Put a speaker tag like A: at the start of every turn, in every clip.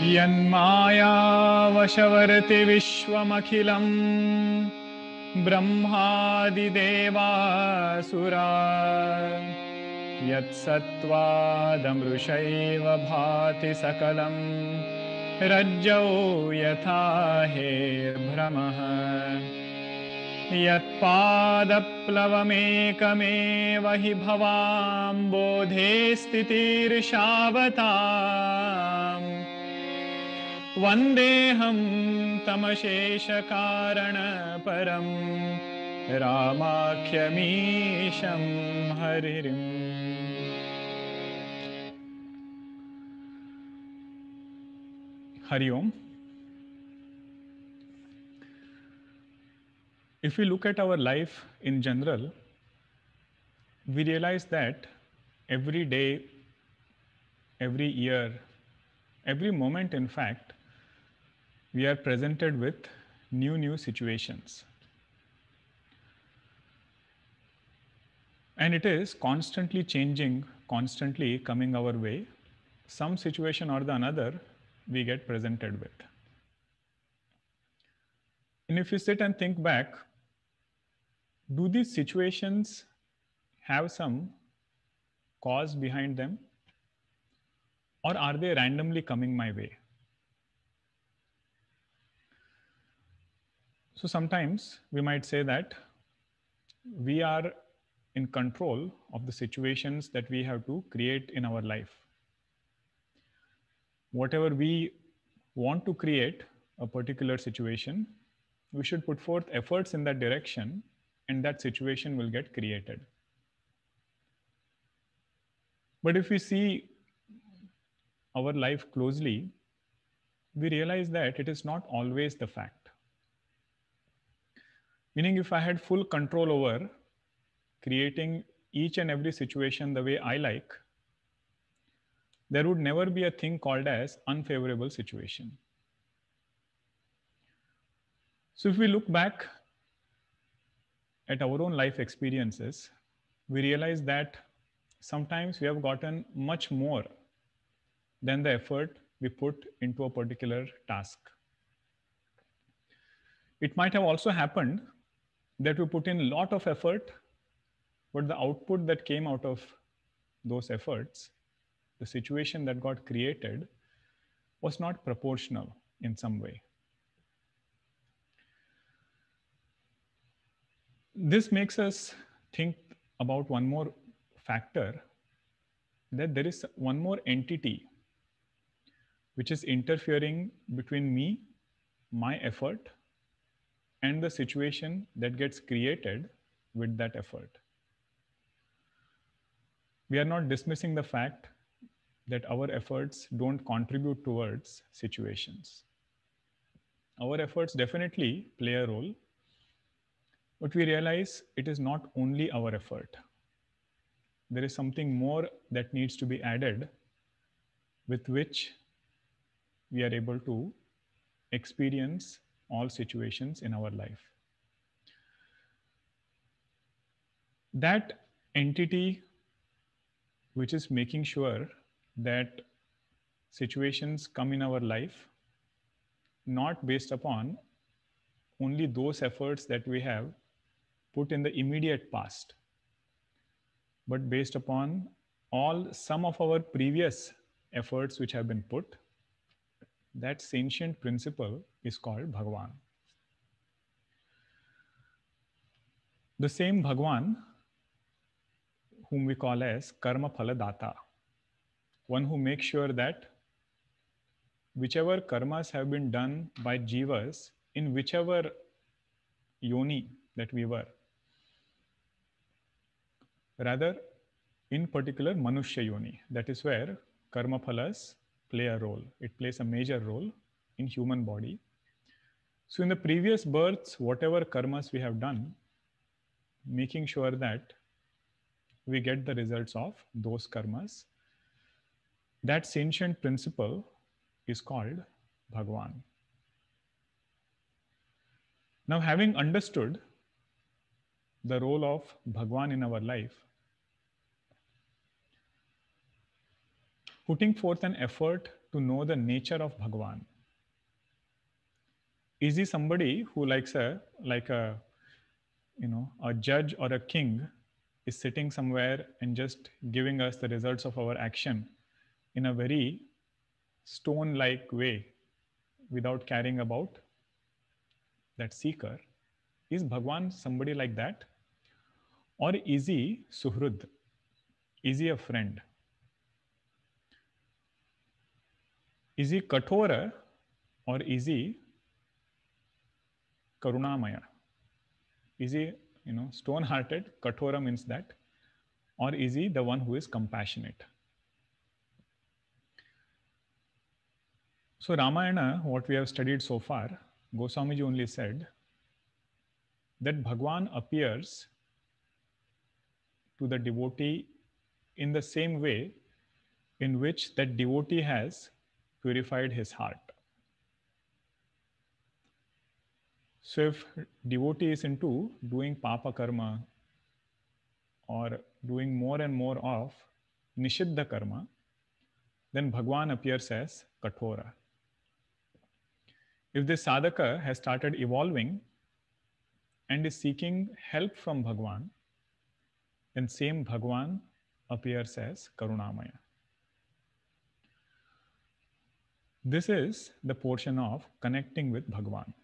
A: यन्मायावशवर्ति विश्वमखिलं ब्रह्मादिदेवासुरा यत्सत्त्वादमृषैव भाति सकलं रज्जौ यथा हेर्भ्रमः यत्पादप्लवमेकमेव हि भवाम्बोधे स्थितिर्षावताम् वन्देऽहं तमशेषकारणपरं रामाख्यमीशं हरिम्। Hari Om. If we look at our life in general, we realize that every day, every year, every moment, in fact, we are presented with new situations. And it is constantly changing, constantly coming our way. Some situation or the another we get presented with. And if you sit and think back, do these situations have some cause behind them? Or are they randomly coming my way? So sometimes we might say that we are in control of the situations that we have to create in our life. Whatever we want to create a particular situation, we should put forth efforts in that direction, and that situation will get created. But if we see our life closely, we realize that it is not always the fact. Meaning, if I had full control over creating each and every situation the way I like, there would never be a thing called as unfavorable situation. So if we look back at our own life experiences, we realize that sometimes we have gotten much more than the effort we put into a particular task. It might have also happened that we put in a lot of effort, but the output that came out of those efforts, the situation that got created, was not proportional in some way. This makes us think about one more factor, that there is one more entity which is interfering between me, my effort, and the situation that gets created with that effort. We are not dismissing the fact that our efforts don't contribute towards situations. Our efforts definitely play a role, but we realize it is not only our effort. There is something more that needs to be added, with which we are able to experience all situations in our life. That entity which is making sure that situations come in our life not based upon only those efforts that we have put in the immediate past, but based upon some of our previous efforts which have been put. That sentient principle is called Bhagwan. The same Bhagwan, whom we call as Karma Phala Data, one who makes sure that whichever karmas have been done by jivas in whichever yoni that we were, rather in particular Manushya yoni, that is where karma phalas play a role. It plays a major role in human body. So in the previous births, whatever karmas we have done, making sure that we get the results of those karmas, that sentient principle is called Bhagwan. Now, having understood the role of Bhagwan in our life, putting forth an effort to know the nature of Bhagwan. Is he somebody who likes a judge or a king is sitting somewhere and just giving us the results of our action in a very stone like way without caring about that seeker? Is Bhagwan somebody like that? Or is he Suhrud? Is he a friend? Is he Kathora or is he Karunamaya? Is he, stone hearted? Kathora means that. Or is he the one who is compassionate? So, Ramayana, what we have studied so far, Goswamiji only said that Bhagwan appears to the devotee in the same way in which that devotee has purified his heart. So if devotee is into doing papa karma or doing more and more of nishiddha karma, then Bhagwan appears as Kathora. If this sadhaka has started evolving and is seeking help from Bhagwan, then same Bhagwan appears as Karunamaya. This is the portion of connecting with Bhagwan.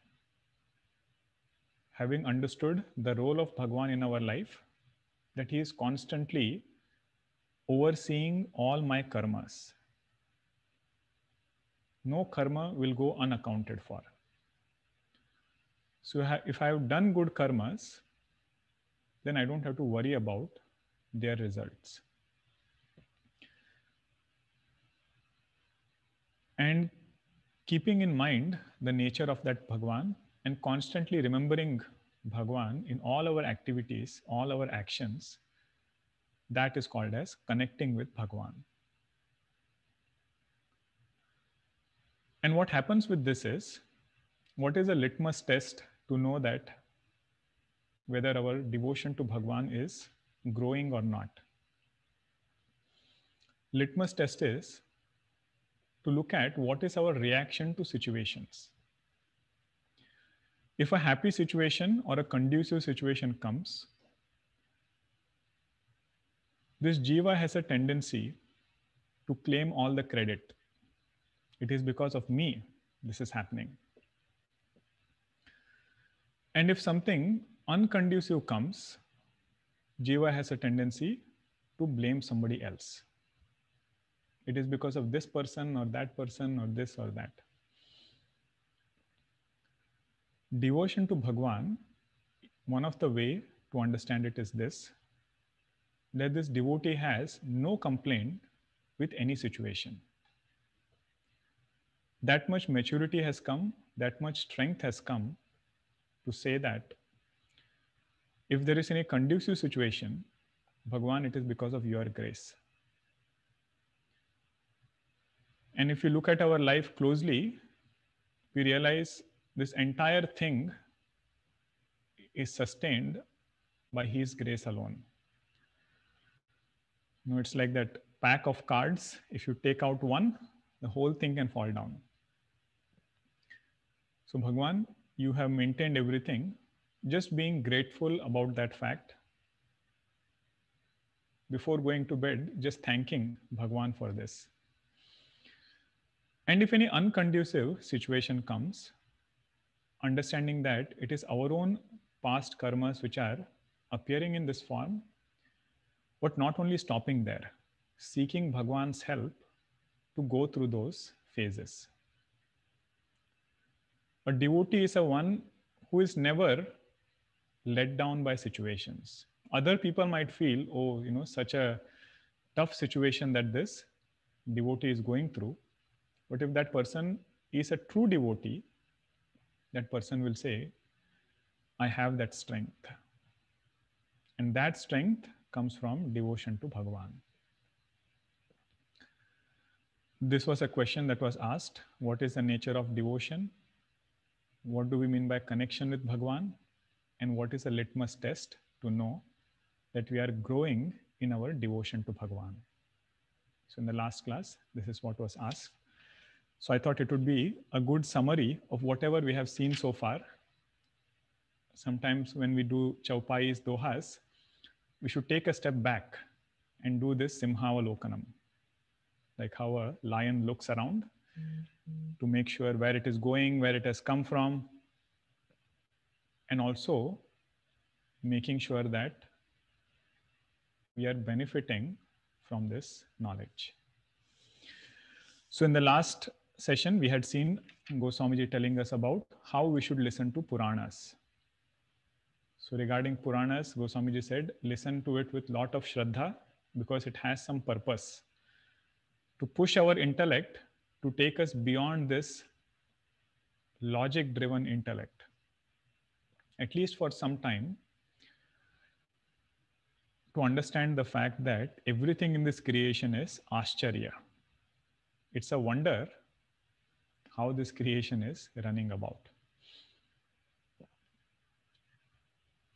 A: Having understood the role of Bhagwan in our life, that he is constantly overseeing all my karmas. No karma will go unaccounted for. So if I have done good karmas, then I don't have to worry about their results. And keeping in mind the nature of that Bhagwan and constantly remembering Bhagwan in all our activities, all our actions, that is called as connecting with Bhagwan. And what happens with this is, what is a litmus test to know that whether our devotion to Bhagwan is growing or not? Litmus test is to look at what is our reaction to situations. If a happy situation or a conducive situation comes, this jiva has a tendency to claim all the credit. It is because of me this is happening. And if something unconducive comes, jiva has a tendency to blame somebody else. It is because of this person or that person or this or that. Devotion to Bhagwan, one of the way to understand it is this, that this devotee has no complaint with any situation. That much maturity has come, that much strength has come to say that if there is any conducive situation, Bhagwan, it is because of your grace. And if you look at our life closely, we realize this entire thing is sustained by His grace alone. It's like that pack of cards. If you take out one, the whole thing can fall down. So Bhagwan, you have maintained everything. Just being grateful about that fact. Before going to bed, just thanking Bhagwan for this. And if any unconducive situation comes, understanding that it is our own past karmas which are appearing in this form, but not only stopping there, seeking Bhagwan's help to go through those phases. A devotee is a one who is never let down by situations. Other people might feel, such a tough situation that this devotee is going through. But if that person is a true devotee, that person will say, I have that strength. And that strength comes from devotion to Bhagwan. This was a question that was asked. What is the nature of devotion? What do we mean by connection with Bhagwan? And what is a litmus test to know that we are growing in our devotion to Bhagwan? So in the last class, this is what was asked. So I thought it would be a good summary of whatever we have seen so far. Sometimes when we do Chaupai's dohas, we should take a step back and do this Simhavalokanam, like how a lion looks around to make sure where it is going, where it has come from, and also making sure that we are benefiting from this knowledge. So in the last session, we had seen Goswamiji telling us about how we should listen to Puranas. So regarding Puranas, Goswamiji said, listen to it with lot of Shraddha because it has some purpose to push our intellect to take us beyond this logic-driven intellect, at least for some time, to understand the fact that everything in this creation is Ascharya. It's a wonder how this creation is running about.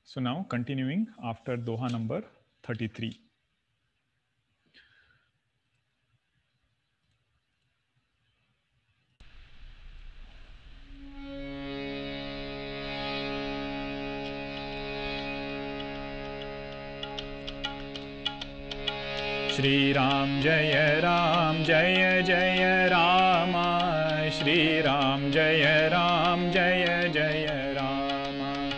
A: So now continuing after Doha number 33. Shri Ram Jaya Jaya Rama, Shri Ram Jaya Jaya Rama,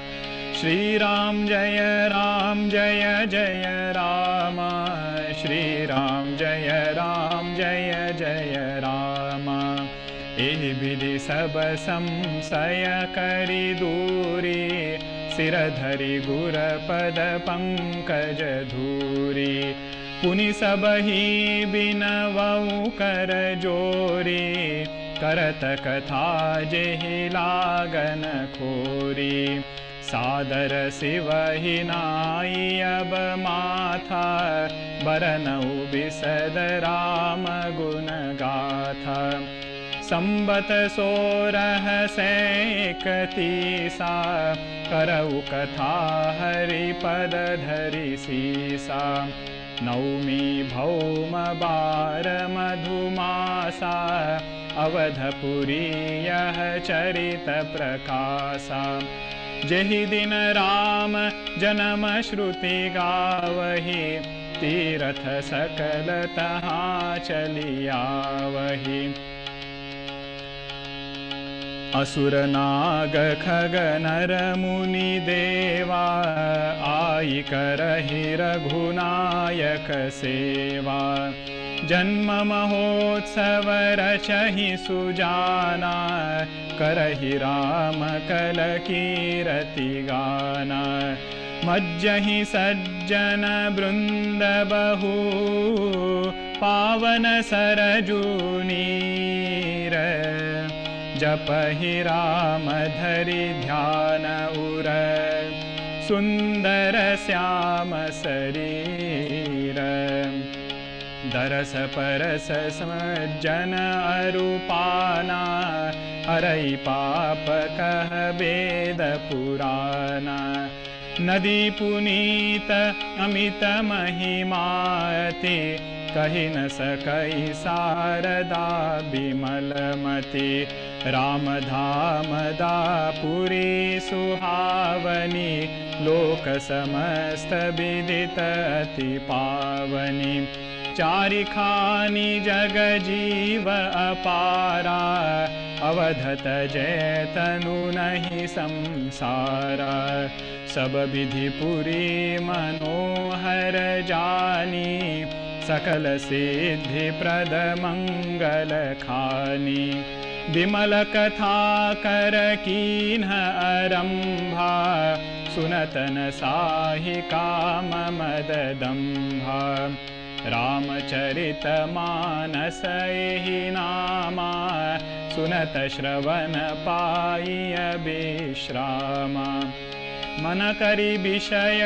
A: Shri Ram Jaya Jaya Rama, Shri Ram Jaya Jaya Rama. Ehi vidhi sab samsaya kari duri, siradhari gur pada pankaj dhuri. पुनि सबहि बिनवउ कर जोरी, करत कथा जेहि लागन खोरी। सादर सिवहि नाई अब माथा, बरनउ बिसद राम गुण गाथा। संबत 16 31 करऊ कथा हरि पद धरि सीसा। नवमी भौम 12 मधुमासा, अवधपुरी यह चरित प्रकाशा। जेहि दिन राम जन्म श्रुति गावहि, तीरथ सकल तहाँ चली आवहि। असुर नाग खग नर मुनि देवा, आई करहि रघुनायक सेवा। जन्म महोत्सव रचहि सुजाना, करहि राम कल कीरति गाना। मज्जहि सज्जन वृंद बहु, पावन सरजू नीर। जपहि राम धरि ध्यान उर, सुंदर श्याम शरीर। दरस परस सज्जन अरूपाना, हरई पाप कह वेद पुराना। नदी पुनीत अमित महिमाति, कहि न सकई शारदा बिमलमति। राम धाम दापुरी सुहावनी, लोक समस्त विदित अति पावनी। चारिखानी जग जीव अपारा, अवधत जय तनु नहीं संसारा। सब विधि पुरी मनोहर जानी, सकल सिद्धि प्रद मंगल खानी। विमल कथा कर कीन्ह आरंभा, सुनतन साहि काम मद दंभा। रामचरित मानस एहि नामा, सुनत श्रवण पाई विश्रामा। मन करि विषय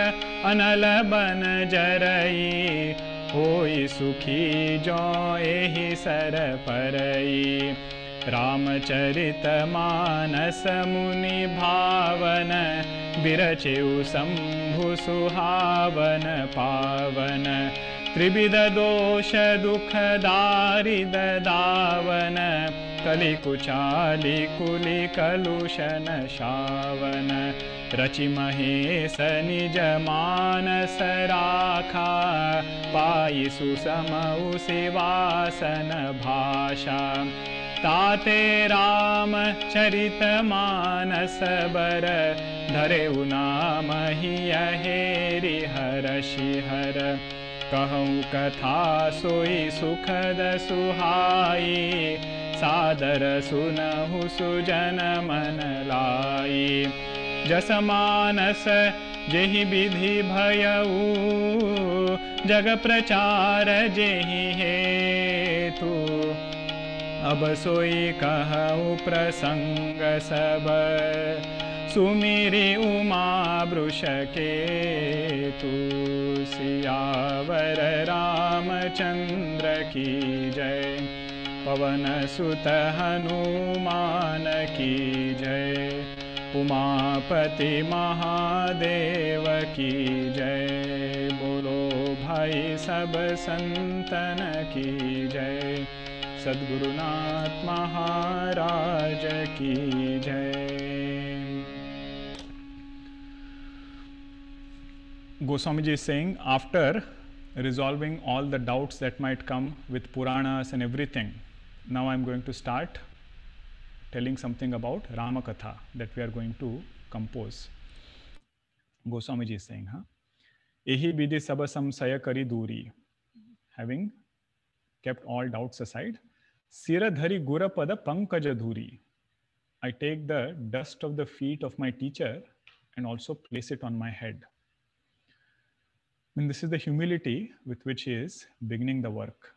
A: अनल बन जरई, होई सुखी जो एहि सर परई। रामचरित मानस मुनि भावन, बिरचेउ शंभु सुहावन पावन। त्रिविध दोष दुख दारिद दावन कलिकुचाली कुलि कलुषन शावन रचि महेश निज मानस राखा पाई सुसमउ सिवासन भाषा ताते राम चरित मानस बर धरे नाम हिय हेरि हरषिहर कहूँ कथा सोई सुखद सुहाई सादर सुनहु सुजन मन लाई जस मानस जेहि विधि भयऊ जग प्रचार जेहि हेतु अब सोई कहूँ प्रसंग सब सुमिरि उमा वृष केतु सियावर रामचंद्र की जय पवन सुत हनुमान की जय उमापति महादेव की जय बोलो भाई सब संतन की जय सद्गुरुनाथ महाराज की जय। Goswami Ji is saying, after resolving all the doubts that might come with Puranas and everything, now I am going to start telling something about Ramakatha that we are going to compose. Goswami Ji is saying, Ehi vidhi sab samsaya kari duri. Having kept all doubts aside, Siradhari Gurapada Pankaja Dhuri. I take the dust of the feet of my teacher and also place it on my head. And this is the humility with which he is beginning the work.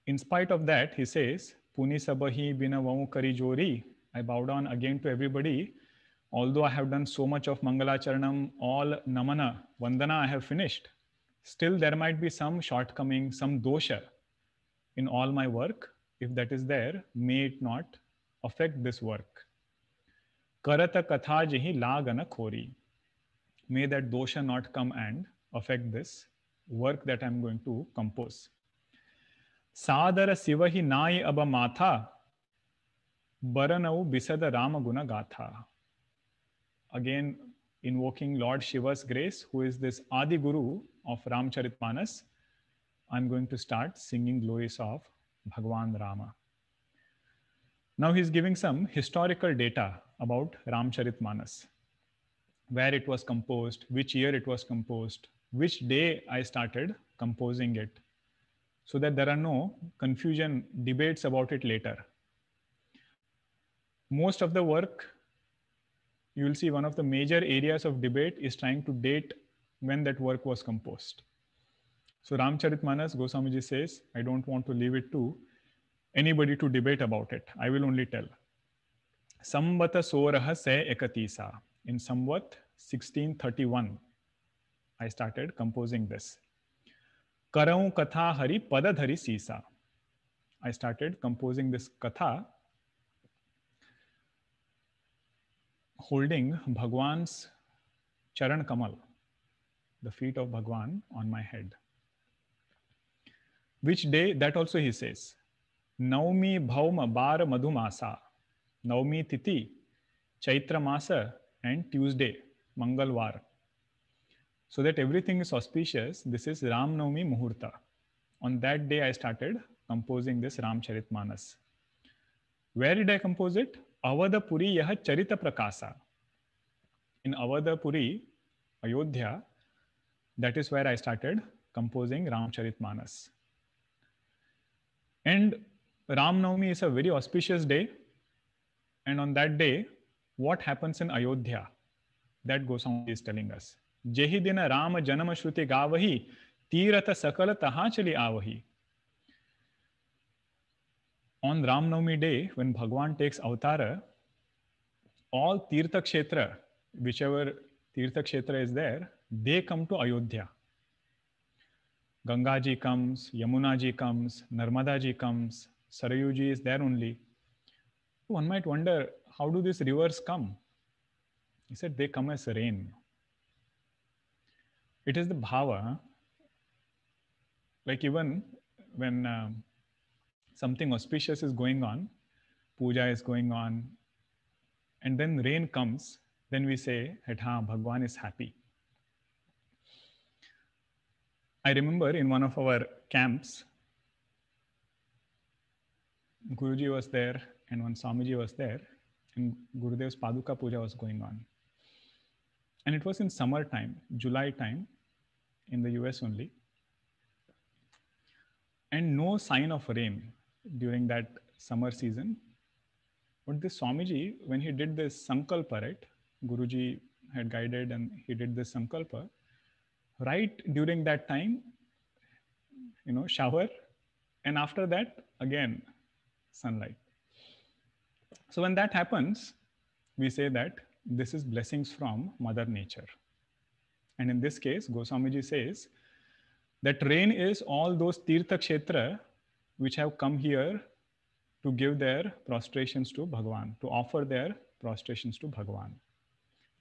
A: In spite of that, he says, Puni sabahi bina vau kari jori. I bow down again to everybody. Although I have done so much of Mangalacharanam, all Namana, Vandana I have finished. Still there might be some shortcoming, some dosha in all my work. If that is there, may it not affect this work. Karata katha jihi lagana khori. May that dosha not come and affect this work that I am going to compose. Sadara sivahi nai abba matha baranau bisada rama guna gatha. Again, invoking Lord Shiva's grace, who is this Adi Guru of Ramcharitmanas, I am going to start singing glories of Bhagwan Rama. Now he is giving some historical data about Ramcharitmanas. Where it was composed, which year it was composed, which day I started composing it, so that there are no confusion, debates about it later. Most of the work, you will see one of the major areas of debate is trying to date when that work was composed. So Ramcharitmanas, Goswamiji says, I don't want to leave it to anybody to debate about it. I will only tell. Samvata Soraha Se Ekatisa. In Samvat 1631, I started composing this. Karau Katha Hari Padadhari Sisa. I started composing this Katha holding Bhagwan's Charan Kamal, the feet of Bhagwan on my head. Which day? That also he says. Naumi Bhauma Bar Madhumasa. Naumi Titi, Chaitra Masa, and Tuesday, Mangalwar. So that everything is auspicious, this is Ram Navami Muhurta. On that day, I started composing this Ramcharitmanas. Where did I compose it? Avadapuri Yaha Charita Prakasa. In Avadapuri, Ayodhya, that is where I started composing Ramcharitmanas. And Ram Navami is a very auspicious day. And on that day, what happens in Ayodhya? That Goswami is telling us. Jehi dina Rama janama shruti gavahi, tirata sakala tahachali avahi. On Ram Navami day, when Bhagwan takes avatara, all Tirtha Kshetra, whichever Tirtha Kshetra is there, they come to Ayodhya. Ganga ji comes, Yamuna ji comes, Narmada ji comes, Sarayu ji is there only. One might wonder, how do these rivers come? He said, they come as rain. It is the bhava. Like even when something auspicious is going on, puja is going on, and then rain comes, then we say that Bhagwan is happy. I remember in one of our camps, Guruji was there and one Swamiji was there, and Gurudev's Paduka Puja was going on. And it was in summer time, July time, in the US only. And no sign of rain during that summer season. But this Swamiji, when he did this Sankalpa, right? Guruji had guided and he did this Sankalpa. Right during that time, shower. And after that, again, sunlight. So when that happens, we say that this is blessings from Mother Nature. And in this case, Goswamiji says that rain is all those Tirtha Kshetra which have come here to give their prostrations to Bhagwan, to offer their prostrations to Bhagwan.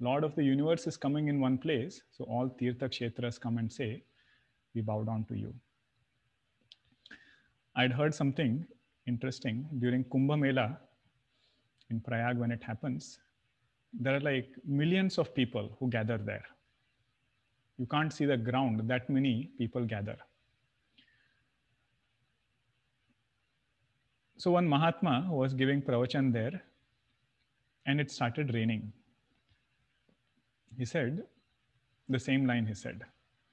A: Lord of the universe is coming in one place, so all Tirtha Kshetras come and say, we bow down to you. I'd heard something interesting during Kumbh Mela in Prayag when it happens. There are like millions of people who gather there. You can't see the ground, that many people gather. So one Mahatma was giving pravachan there and it started raining. He said, the same line he said,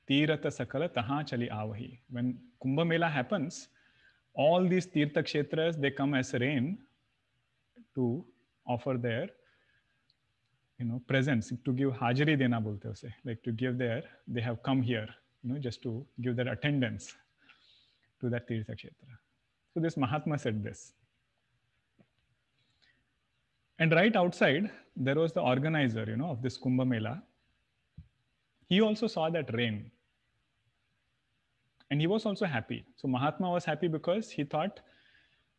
A: Tirata Sakala Taha Chali Avahi. When Kumbh Mela happens, all these Tirtha Kshetras, they come as rain to offer their presence, to give hajri dena bolte use, like to give they have come here, just to give their attendance to that Tirtha Kshetra. So this Mahatma said this. And right outside, there was the organizer, of this Kumbh Mela. He also saw that rain. And he was also happy. So Mahatma was happy because he thought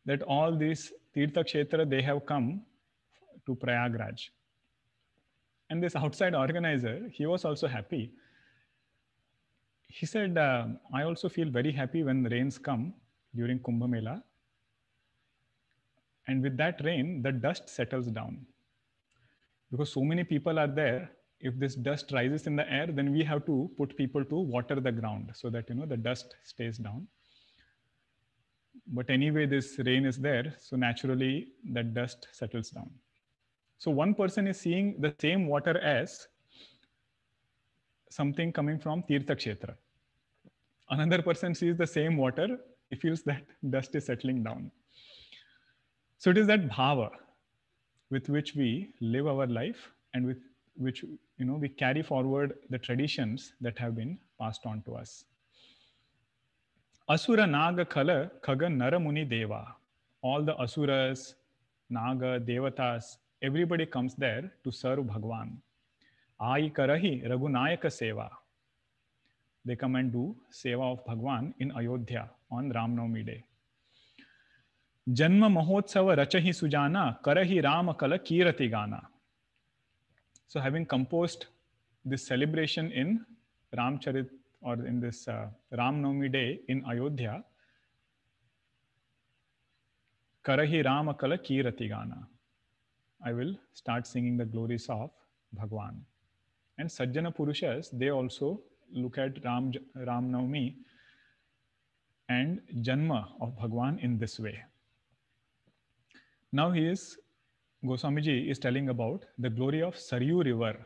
A: that all these Tirtha Kshetra, they have come to Prayagraj. And this outside organizer, he was also happy. He said, I also feel very happy when rains come during Kumbh Mela. And with that rain, the dust settles down. Because so many people are there, if this dust rises in the air, then we have to put people to water the ground so that the dust stays down. But anyway, this rain is there, so naturally that dust settles down. So one person is seeing the same water as something coming from Tirtha Kshetra. Another person sees the same water, he feels that dust is settling down. So it is that bhava with which we live our life and with which we carry forward the traditions that have been passed on to us. Asura Naga Khala Khaga Nara Muni Deva. All the Asuras, Naga, Devatas, everybody comes there to serve Bhagwan. Ai Karahi Raghunayaka Seva. They come and do Seva of Bhagwan in Ayodhya on Ram Navami day. Janma Mahotsava Rachahi Sujana Karahi Rama Kala Kirati Gana. So having composed this celebration in Ramcharit or in this Ram Navami day in Ayodhya, Karahi Rama Kala Kirati Gana. I will start singing the glories of Bhagwan. And Sajjana Purushas, they also look at Ram Navami and Janma of Bhagwan in this way. Now Goswamiji is telling about the glory of Saryu river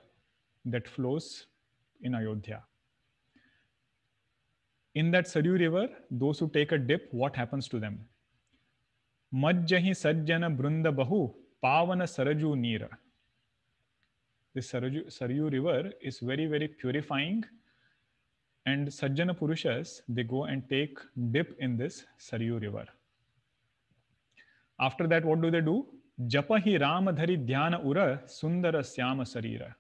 A: that flows in Ayodhya. In that Saryu river, those who take a dip, what happens to them? Majjahi Sajjana Brunda Bahu Pavana Saraju Neera. This Saryu river is very, very purifying. And Sajjana Purushas, they go and take dip in this Saryu river. After that, what do they do? Japahi Ramadhari Dhyana Ura Sundara Syama Sarira.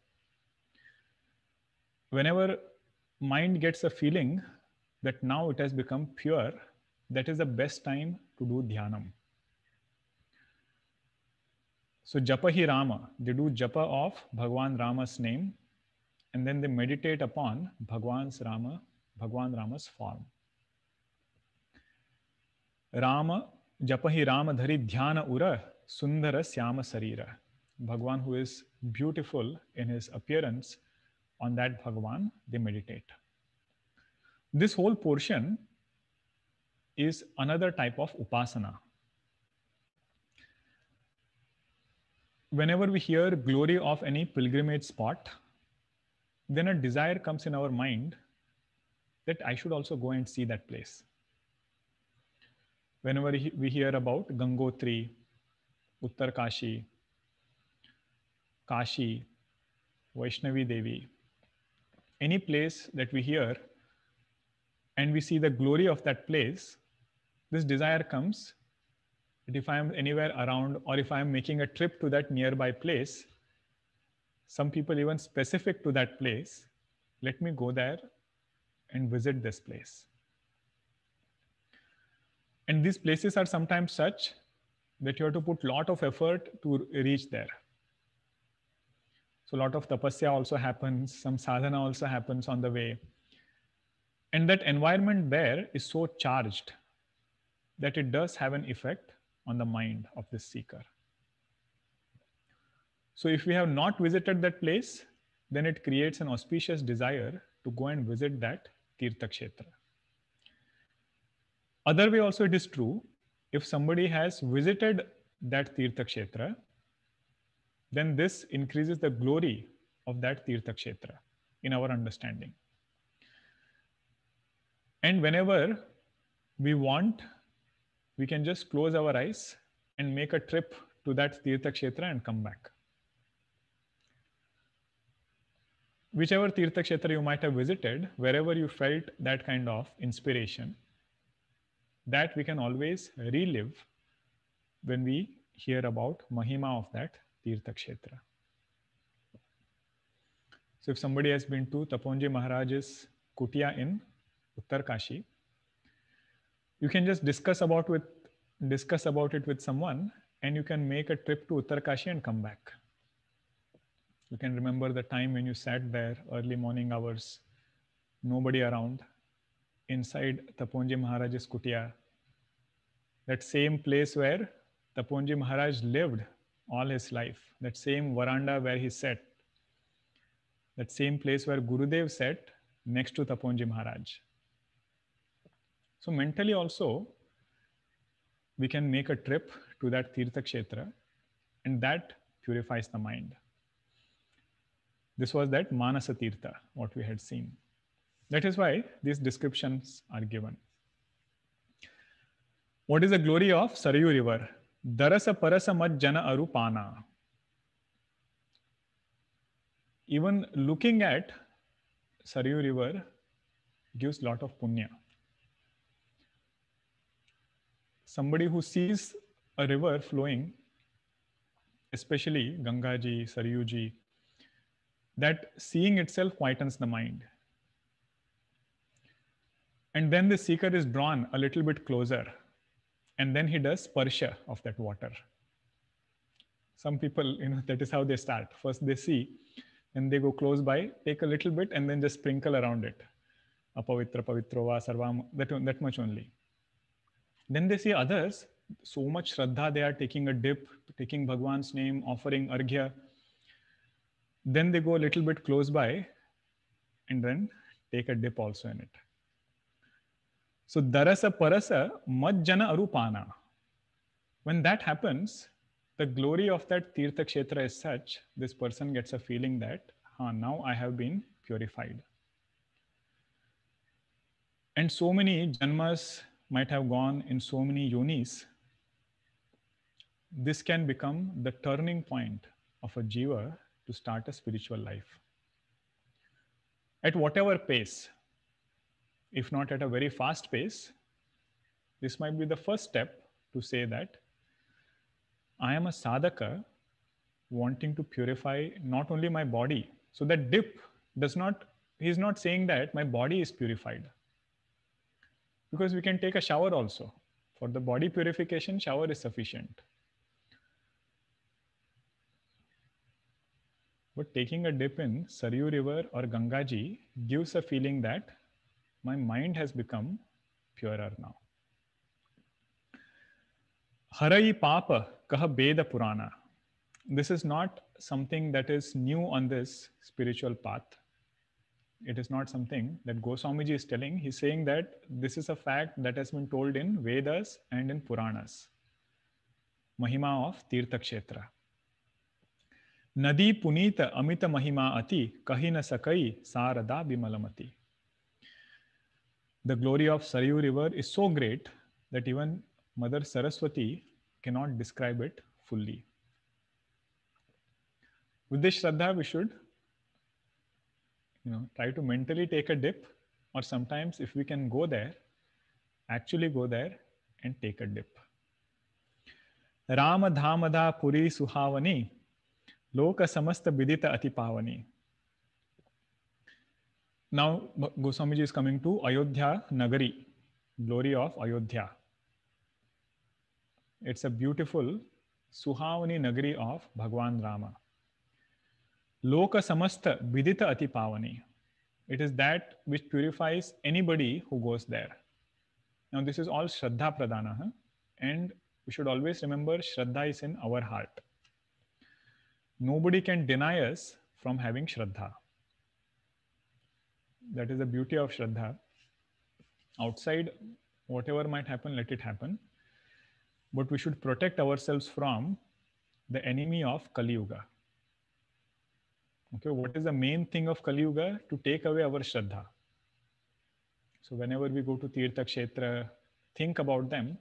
A: Whenever mind gets a feeling that now it has become pure, that is the best time to do dhyanam. So Japahi Rama, they do japa of Bhagwan Rama's name, and then they meditate upon Bhagwan Rama's form. Rama japahi Rama dhari dhyana ura sundara syama sarira. Bhagwan, who is beautiful in his appearance, on that Bhagwan they meditate. This whole portion is another type of upasana. Whenever we hear glory of any pilgrimage spot, then a desire comes in our mind that I should also go and see that place. Whenever we hear about Gangotri, Uttarkashi, Kashi, Vaishnavi Devi, any place that we hear and we see the glory of that place, this desire comes that if I am anywhere around or if I am making a trip to that nearby place, some people even specific to that place, let me go there and visit this place. And these places are sometimes such that you have to put a lot of effort to reach there. So a lot of tapasya also happens, some sadhana also happens on the way. And that environment there is so charged that it does have an effect on the mind of the seeker. So if we have not visited that place, then it creates an auspicious desire to go and visit that Tirtha Kshetra. Other way also it is true, if somebody has visited that Tirtha Kshetra, then this increases the glory of that Tirtha Kshetra in our understanding. And whenever we want, we can just close our eyes and make a trip to that Tirtha Kshetra and come back. Whichever Tirtha Kshetra you might have visited, wherever you felt that kind of inspiration, that we can always relive when we hear about Mahima of that Tirtha Kshetra. So if somebody has been to Taponji Maharaj's Kutia in Uttarkashi, you can just discuss about it with someone, and you can make a trip to Uttarkashi and come back. You can remember the time when you sat there, early morning hours, nobody around, inside Taponji Maharaj's Kutia, that same place where Taponji Maharaj lived all his life, that same veranda where he sat, that same place where Gurudev sat next to Taponji Maharaj. So mentally also, we can make a trip to that Tirtha Kshetra, and that purifies the mind. This was that Manasa Tirtha, what we had seen. That is why these descriptions are given. What is the glory of Sarayu river? Darasa parasa mat jana arupana. Even looking at Sarayu river gives lot of punya. Somebody who sees a river flowing, especially Gangaji, Sarayuji, that seeing itself quietens the mind. And then the seeker is drawn a little bit closer, and then he does sparsha of that water. Some people, that is how they start. First they see, and they go close by, take a little bit, and then just sprinkle around it. Apavitra, pavitrova, sarvam, that much only. Then they see others, so much shraddha, they are taking a dip, taking Bhagwan's name, offering arghya. Then they go a little bit close by and then take a dip also in it. So darasa parasa majjana arupana. When that happens, the glory of that Tirtha Kshetra is such, this person gets a feeling that, now I have been purified. And so many janmas might have gone in so many yonis. This can become the turning point of a jiva to start a spiritual life. At whatever pace, if not at a very fast pace, this might be the first step to say that I am a sadhaka wanting to purify not only my body. So that dip he's not saying that my body is purified. Because we can take a shower also. For the body purification, shower is sufficient. But taking a dip in Sarayu river or Gangaji gives a feeling that my mind has become purer now. Harai Papa Kah Beda Purana. This is not something that is new on this spiritual path. It is not something that Goswamiji is telling. He's saying that this is a fact that has been told in Vedas and in Puranas. Mahima of Tirtha Kshetra. Nadi Punita Amita Mahima Ati Kahina Sakai Sarada Bimalamati. The glory of Sarayu river is so great that even Mother Saraswati cannot describe it fully. With this Shraddha, we should try to mentally take a dip, or sometimes if we can go there, actually go there and take a dip. Rama Dhamada Puri Suhavani Loka Samasta Bidita Ati Pavani. Now Goswamiji is coming to Ayodhya Nagari, glory of Ayodhya. It's a beautiful Suhavani Nagari of Bhagwan Rama. Loka Samasta Vidita Ati Pavani. It is that which purifies anybody who goes there. Now this is all Shraddha Pradana, and we should always remember Shraddha is in our heart. Nobody can deny us from having Shraddha. That is the beauty of Shraddha. Outside, whatever might happen, let it happen. But we should protect ourselves from the enemy of Kali Yuga. Okay, what is the main thing of Kali Yuga? To take away our Shraddha. So whenever we go to Tirtha Kshetra, think about them.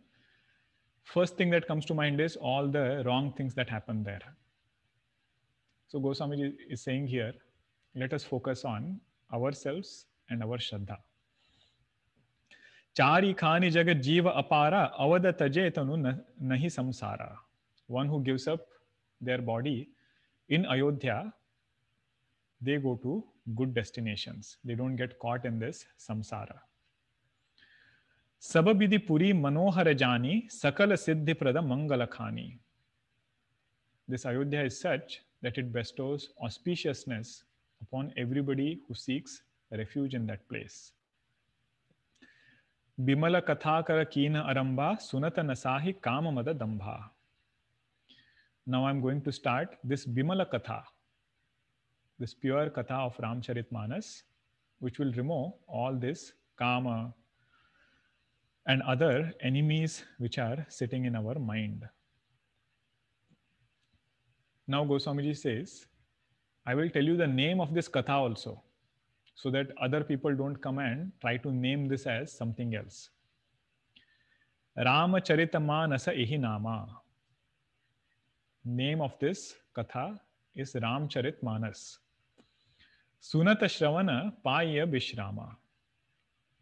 A: First thing that comes to mind is all the wrong things that happen there. So Goswami is saying here, let us focus on ourselves and our Shraddha. Chari khani jagat jiva apara avada tajetanu nahi samsara. One who gives up their body in Ayodhya, they go to good destinations. They don't get caught in this samsara. Sababidi puri manohara jani sakala siddhi prada mangala khani. This Ayodhya is such that it bestows auspiciousness upon everybody who seeks refuge in that place. Bimala kathakara kina aramba sunata nasahi kamamada dambha. Now I'm going to start this Bimala Katha, this pure Katha of Ramcharitmanas, which will remove all this Kama and other enemies which are sitting in our mind. Now Goswamiji says, I will tell you the name of this Katha also, so that other people don't come and try to name this as something else. Ramacharitamanasa ihi nama. Name of this Katha is Ramcharitmanas. Sunata Shravana Paya Vishrama.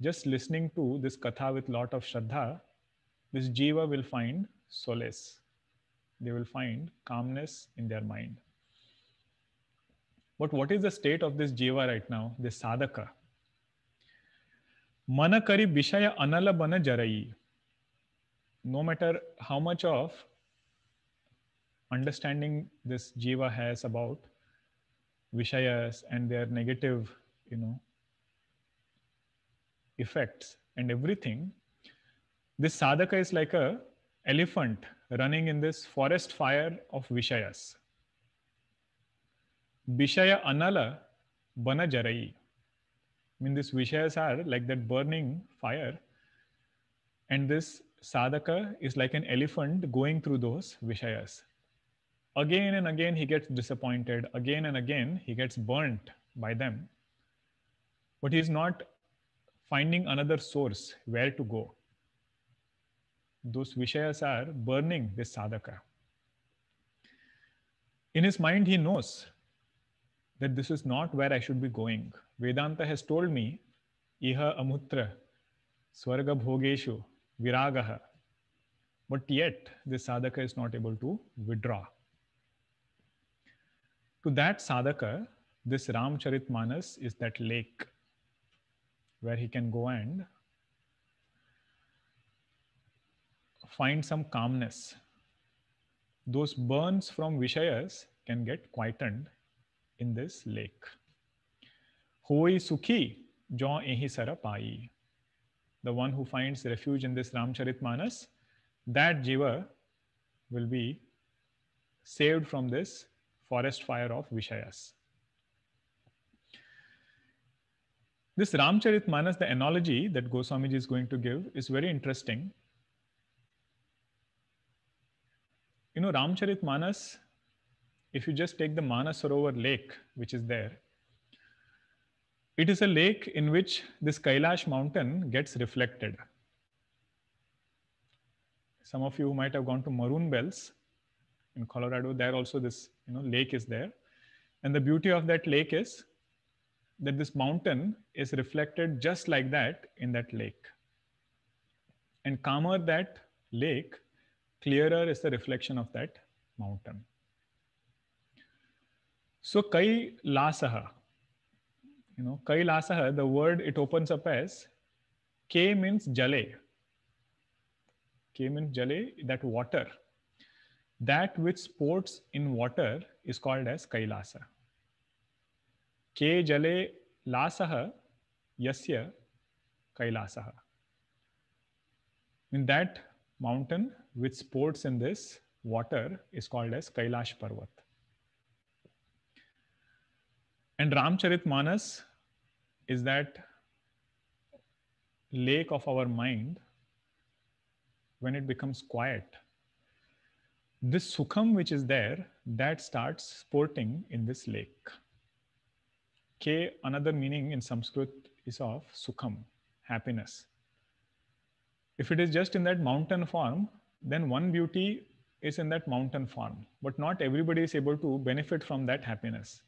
A: Just listening to this Katha with lot of Shraddha, this Jiva will find solace. They will find calmness in their mind. But what is the state of this Jiva right now, this Sadhaka? Manakari Vishaya Anala Bana Jarai. No matter how much of understanding this Jiva has about Vishayas and their negative, effects and everything, this Sadhaka is like a elephant running in this forest fire of Vishayas. Vishaya Anala Bana Jarai. I mean, these Vishayas are like that burning fire, and this Sadhaka is like an elephant going through those Vishayas. Again and again he gets disappointed, again and again he gets burnt by them. But he is not finding another source where to go. Those Vishayas are burning this Sadhaka. In his mind he knows that this is not where I should be going. Vedanta has told me, Iha amutra, swarga bhogeshu, viragaha. But yet, this sadhaka is not able to withdraw. To that sadhaka, this Ramcharitmanas is that lake where he can go and find some calmness. Those burns from Vishayas can get quietened in this lake. Hoi sukhi jo ehi sara pai. The one who finds refuge in this Ramcharitmanas, that Jiva will be saved from this forest fire of Vishayas. This Ramcharitmanas, the analogy that Goswamiji is going to give, is very interesting. You know, Ramcharitmanas, if you just take the Manasarovar lake, which is there, it is a lake in which this Kailash mountain gets reflected. Some of you might have gone to Maroon Bells in Colorado. There also this lake is there. And the beauty of that lake is that this mountain is reflected just like that in that lake. And calmer that lake, clearer is the reflection of that mountain. So Kailasaha, Kailasaha, the word it opens up as K means Jale. K means Jale, that water. That which sports in water is called as Kailasa. Ke Jale Lasaha Yasya Kailasaha. In that mountain which sports in this water is called as Kailash Parvat. And Ramcharitmanas is that lake of our mind when it becomes quiet. This Sukham which is there, that starts sporting in this lake. K, another meaning in Sanskrit is of Sukham, happiness. If it is just in that mountain form, then one beauty is in that mountain form, but not everybody is able to benefit from that happiness.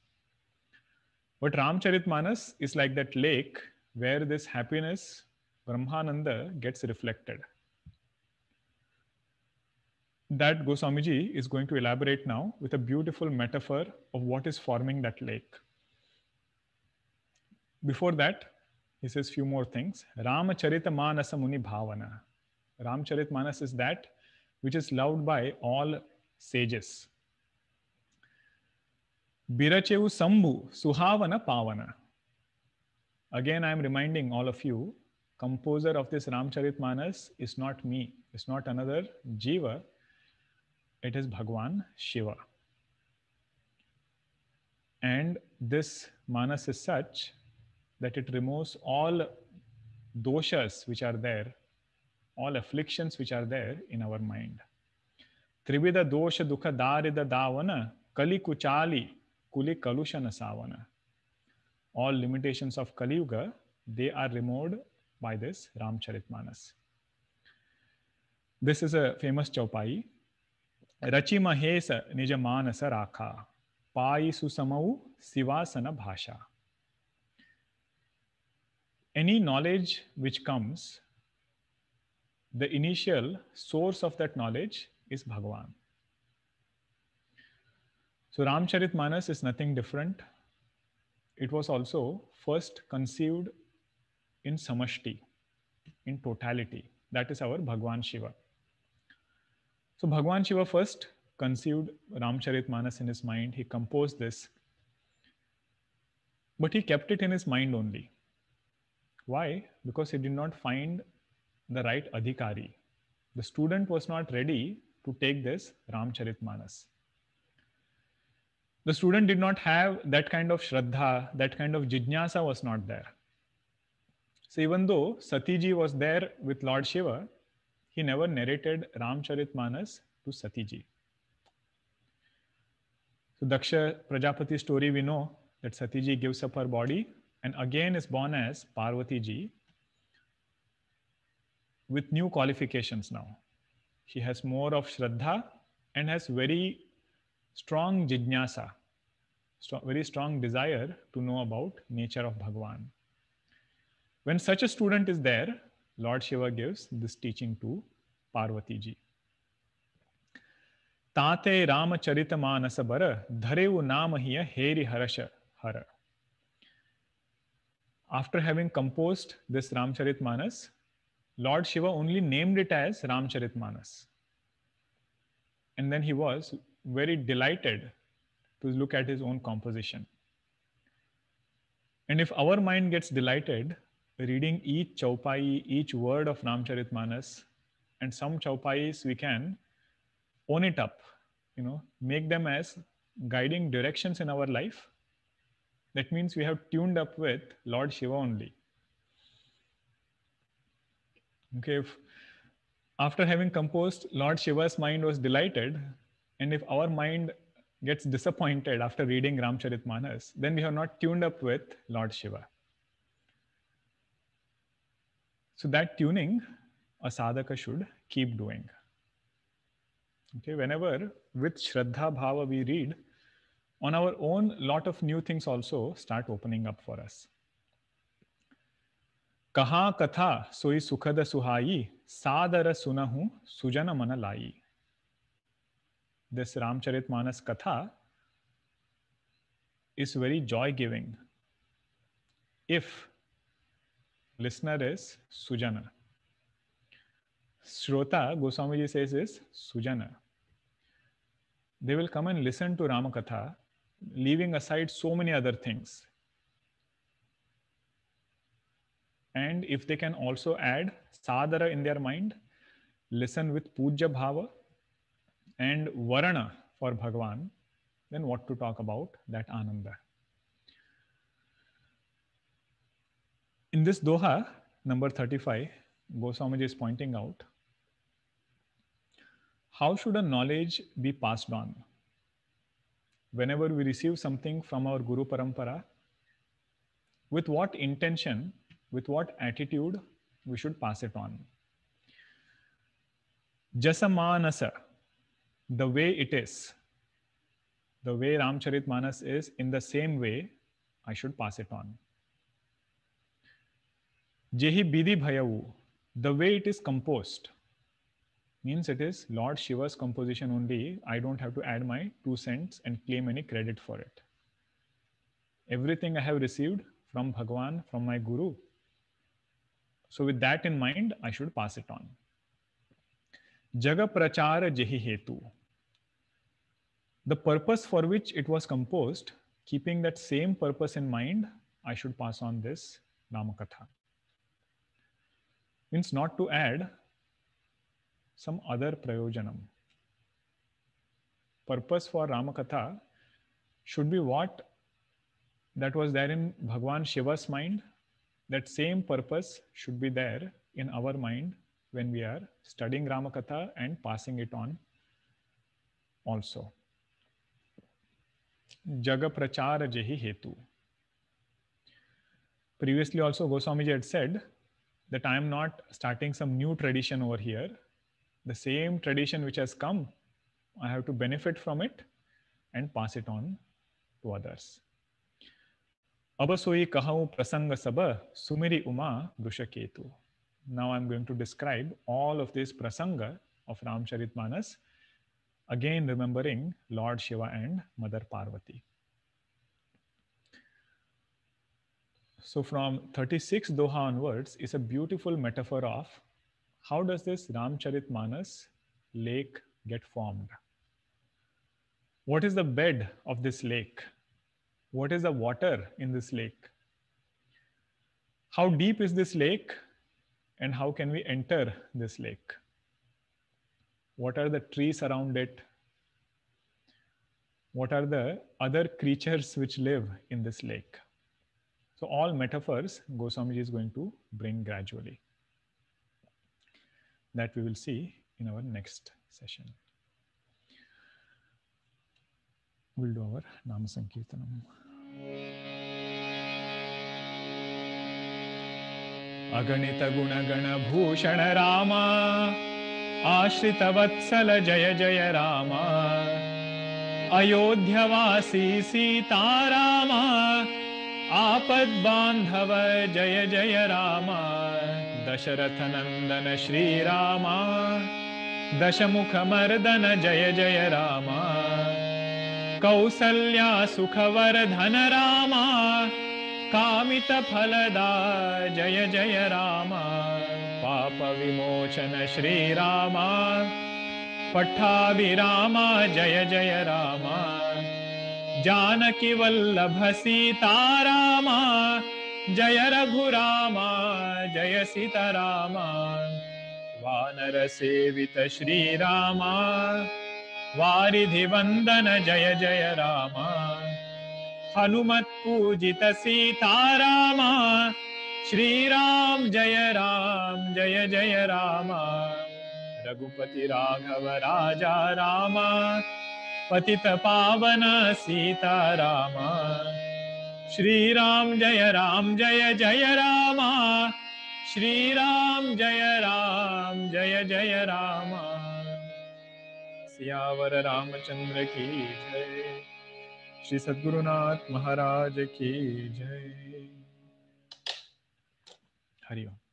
A: But Ramcharitmanas is like that lake where this happiness, Brahmananda, gets reflected. That Goswamiji is going to elaborate now with a beautiful metaphor of what is forming that lake. Before that, he says few more things. Ramacharita Manasa Muni Bhavana. Ramcharitmanas is that which is loved by all sages. Birachevu Sambhu Suhavana Pavana. Again, I am reminding all of you, composer of this Ramcharitmanas is not me. It's not another Jiva. It is Bhagwan Shiva. And this Manas is such that it removes all doshas which are there, all afflictions which are there in our mind. Trivida dosha dukha darida davana kali kuchali kuli kalushana savana. All limitations of Kali Yuga, they are removed by this Ramcharitmanas. This is a famous chaupai. Rachi mahesa nija manasa rakha pai susamau sivasana bhasha. Any knowledge which comes, the initial source of that knowledge is Bhagavan. So Ramcharitmanas is nothing different. It was also first conceived in Samashti, in totality. That is our Bhagwan Shiva. So Bhagwan Shiva first conceived Ramcharitmanas in his mind. He composed this, but he kept it in his mind only. Why? Because he did not find the right adhikari. The student was not ready to take this Ramcharitmanas. The student did not have that kind of Shraddha, that kind of Jijnasa was not there. So even though Satiji was there with Lord Shiva, he never narrated Ramcharitmanas to Satiji. So Daksha Prajapati story, we know that Satiji gives up her body and again is born as Parvati ji with new qualifications now. She has more of Shraddha and has very strong Jijnasa, very strong desire to know about nature of Bhagwan. When such a student is there, Lord Shiva gives this teaching to Parvati ji. Tate Ramacharita Manasa bara dhareu namahiya heri harasha hara. After having composed this Ramcharitmanas, Lord Shiva only named it as Ramcharitmanas. And then he was very delighted to look at his own composition. And if our mind gets delighted reading each chaupai, each word of Ramcharitmanas, and some chaupais we can own it up, make them as guiding directions in our life. That means we have tuned up with Lord Shiva only. Okay, if after having composed, Lord Shiva's mind was delighted, and if our mind gets disappointed after reading Ramcharitmanas, then we have not tuned up with Lord Shiva. So that tuning a sadhaka should keep doing. Okay, whenever with Shraddha Bhava we read, on our own, lot of new things also start opening up for us. Kaha katha soi sukhada suhayi, sadara sunahu sujana mana lai. This Ramcharitmanas Katha is very joy giving if listener is Sujana. Shrota, Goswamiji says, is Sujana. They will come and listen to Ramakatha, leaving aside so many other things. And if they can also add sadhara in their mind, listen with puja bhava and varana for Bhagavan, then what to talk about that ananda. In this doha, number 35, Goswamiji is pointing out, how should a knowledge be passed on? Whenever we receive something from our Guru Parampara, with what intention, with what attitude we should pass it on? Jasamanasa, the way it is, the way Ramcharitmanas is, in the same way I should pass it on. Jehi Bidhi Bhayavu, the way it is composed, means it is Lord Shiva's composition only. I don't have to add my 2 cents and claim any credit for it. Everything I have received from Bhagavan, from my Guru. So with that in mind, I should pass it on. Jaga Prachara Jehi Hetu, the purpose for which it was composed, keeping that same purpose in mind, I should pass on this Ramakatha. Means not to add some other prayojanam. Purpose for Ramakatha should be what that was there in Bhagavan Shiva's mind. That same purpose should be there in our mind when we are studying Ramakatha and passing it on also. Jaga Prachara Jehi Hetu. Previously also Goswamiji had said that I am not starting some new tradition over here. The same tradition which has come, I have to benefit from it and pass it on to others. Abasoi kahau prasanga saba sumiri uma vrushaketu. Now I'm going to describe all of this prasanga of Ramcharitmanas, again remembering Lord Shiva and Mother Parvati. So from 36 Doha onwards is a beautiful metaphor of how does this Ramcharitmanas lake get formed? What is the bed of this lake? What is the water in this lake? How deep is this lake? And how can we enter this lake? What are the trees around it? What are the other creatures which live in this lake? So all metaphors Goswamiji is going to bring gradually. That we will see in our next session. We'll do our Nama Sankirtanam. Aganita Gunagana Bhushana Rama, Ashrita Vatsala Jaya Jaya Rama, Ayodhyavasi Sita Rama, Apad Bandhava Jaya Jaya Rama, Dasharatha Nandana Shri Rama, Dashamukha Mardana Jaya Jaya Rama, Kausalya Sukhavardhana Rama, Kamita Phalada Jaya Jaya Rama, Papa Vimochana Shri Rama, Pattabhi Rama Jaya Jaya Rama, Janaki Vallabha Sita Rama, Jaya Raghu Rama, Jaya Sita Rama, Vanara Sevita Shri Rama, वारिधि वंदन जय जय राम, हनुमत पूजित सीताराम, श्री राम जय जय राम, रघुपति राघव राजा राम, पतित पावन सीताराम, श्री राम जय जय राम, श्री राम जय जय राम, सियावर रामचंद्र की जय। श्री सद्गुरुनाथ महाराज की जय। हरि ओम।